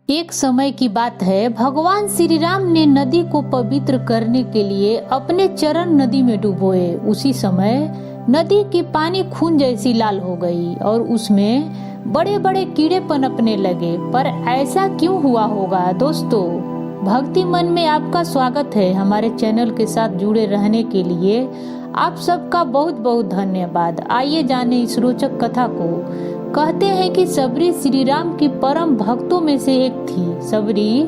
एक समय की बात है, भगवान श्री राम ने नदी को पवित्र करने के लिए अपने चरण नदी में डुबोए। उसी समय नदी की पानी खून जैसी लाल हो गई और उसमें बड़े बड़े कीड़े पनपने लगे। पर ऐसा क्यों हुआ होगा? दोस्तों, भक्ति मन में आपका स्वागत है। हमारे चैनल के साथ जुड़े रहने के लिए आप सबका बहुत बहुत धन्यवाद। आइए जाने इस रोचक कथा को। कहते हैं कि सबरी श्री राम की परम भक्तों में से एक थी। सबरी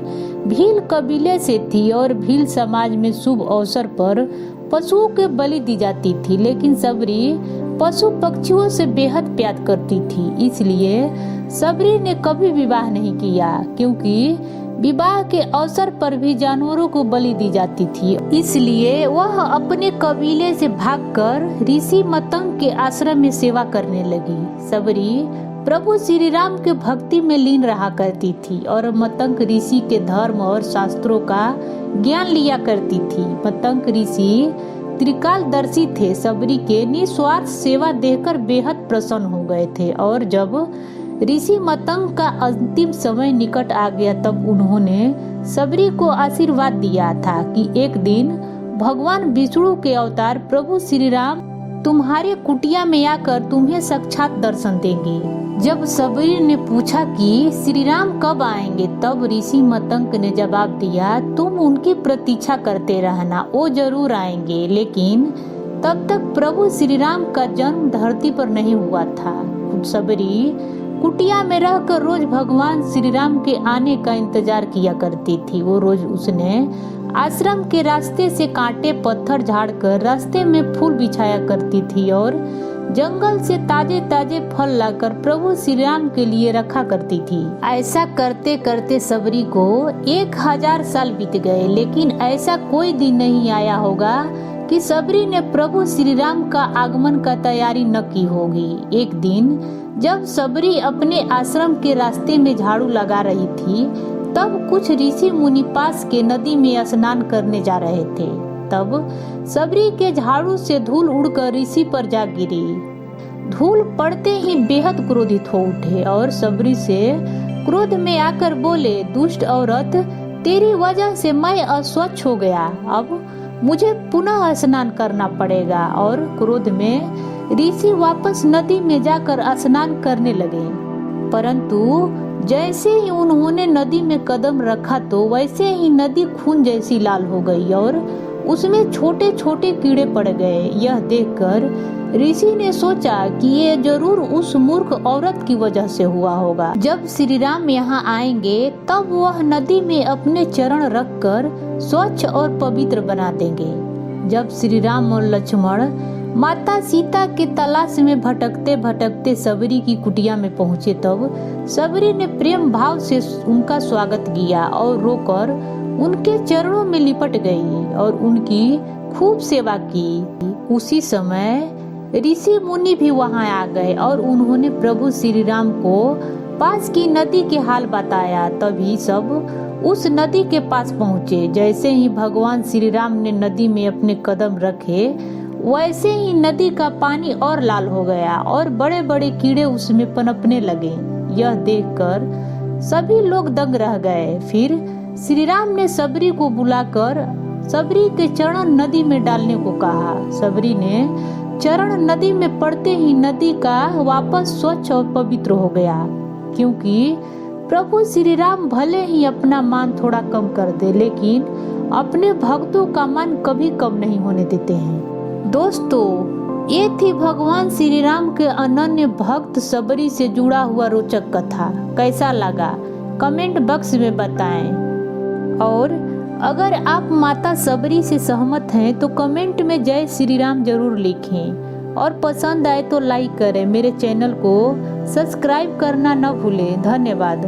भील कबीले से थी और भील समाज में शुभ अवसर पर पशुओं के बलि दी जाती थी। लेकिन सबरी पशु पक्षियों से बेहद प्यार करती थी, इसलिए सबरी ने कभी विवाह नहीं किया, क्योंकि विवाह के अवसर पर भी जानवरों को बलि दी जाती थी। इसलिए वह अपने कबीले से भागकर ऋषि मतंग के आश्रम में सेवा करने लगी। सबरी प्रभु श्री राम के भक्ति में लीन रहा करती थी और मतंग ऋषि के धर्म और शास्त्रों का ज्ञान लिया करती थी। मतंग ऋषि त्रिकालदर्शी थे। सबरी के निस्वार्थ सेवा देखकर बेहद प्रसन्न हो गए थे और जब ऋषि मतंग का अंतिम समय निकट आ गया तब उन्होंने सबरी को आशीर्वाद दिया था कि एक दिन भगवान विष्णु के अवतार प्रभु श्री राम तुम्हारे कुटिया में आकर तुम्हें साक्षात दर्शन देंगे। जब सबरी ने पूछा कि श्री राम कब आएंगे, तब ऋषि मतंग ने जवाब दिया, तुम उनकी प्रतीक्षा करते रहना, वो जरूर आएंगे। लेकिन तब तक प्रभु श्री राम का जन्म धरती पर नहीं हुआ था। सबरी कुटिया में रहकर रोज भगवान श्री राम के आने का इंतजार किया करती थी। वो रोज उसने आश्रम के रास्ते से कांटे पत्थर झाड़कर रास्ते में फूल बिछाया करती थी और जंगल से ताजे ताजे फल लाकर प्रभु श्री राम के लिए रखा करती थी। ऐसा करते करते सबरी को 1000 साल बीत गए, लेकिन ऐसा कोई दिन नहीं आया होगा कि सबरी ने प्रभु श्री राम का आगमन का तैयारी न की होगी। एक दिन जब सबरी अपने आश्रम के रास्ते में झाड़ू लगा रही थी, तब कुछ ऋषि मुनि पास के नदी में स्नान करने जा रहे थे। तब सबरी के झाड़ू से धूल उड़कर ऋषि पर जा गिरी। धूल पड़ते ही बेहद क्रोधित हो उठे और सबरी से क्रोध में आकर बोले, दुष्ट औरत, तेरी वजह से मैं अस्वच्छ हो गया, अब मुझे पुनः स्नान करना पड़ेगा। और क्रोध में ऋषि वापस नदी में जाकर स्नान करने लगे। परंतु जैसे ही उन्होंने नदी में कदम रखा तो वैसे ही नदी खून जैसी लाल हो गई और उसमें छोटे छोटे कीड़े पड़ गए। यह देखकर ऋषि ने सोचा कि ये जरूर उस मूर्ख औरत की वजह से हुआ होगा। जब श्री राम यहाँ आएंगे तब वह नदी में अपने चरण रखकर स्वच्छ और पवित्र बना देंगे। जब श्री राम और लक्ष्मण माता सीता के तलाश में भटकते भटकते सबरी की कुटिया में पहुँचे, तब सबरी ने प्रेम भाव से उनका स्वागत किया और रोकर उनके चरणों में लिपट गई और उनकी खूब सेवा की। उसी समय ऋषि मुनि भी वहां आ गए और उन्होंने प्रभु श्री राम को पास की नदी के हाल बताया। तभी सब उस नदी के पास पहुँचे। जैसे ही भगवान श्री राम ने नदी में अपने कदम रखे, वैसे ही नदी का पानी और लाल हो गया और बड़े बड़े कीड़े उसमें पनपने लगे। यह देखकर सभी लोग दंग रह गए। फिर श्री राम ने सबरी को बुलाकर सबरी के चरण नदी में डालने को कहा। सबरी ने चरण नदी में पड़ते ही नदी का वापस स्वच्छ और पवित्र हो गया, क्योंकि प्रभु श्री राम भले ही अपना मान थोड़ा कम कर दे, लेकिन अपने भक्तों का मान कभी कम नहीं होने देते हैं। दोस्तों, ये थी भगवान श्री राम के अनन्य भक्त सबरी से जुड़ा हुआ रोचक कथा। कैसा लगा कमेंट बॉक्स में बताएं। और अगर आप माता सबरी से सहमत हैं तो कमेंट में जय श्री राम जरूर लिखें और पसंद आए तो लाइक करें। मेरे चैनल को सब्सक्राइब करना न भूलें। धन्यवाद।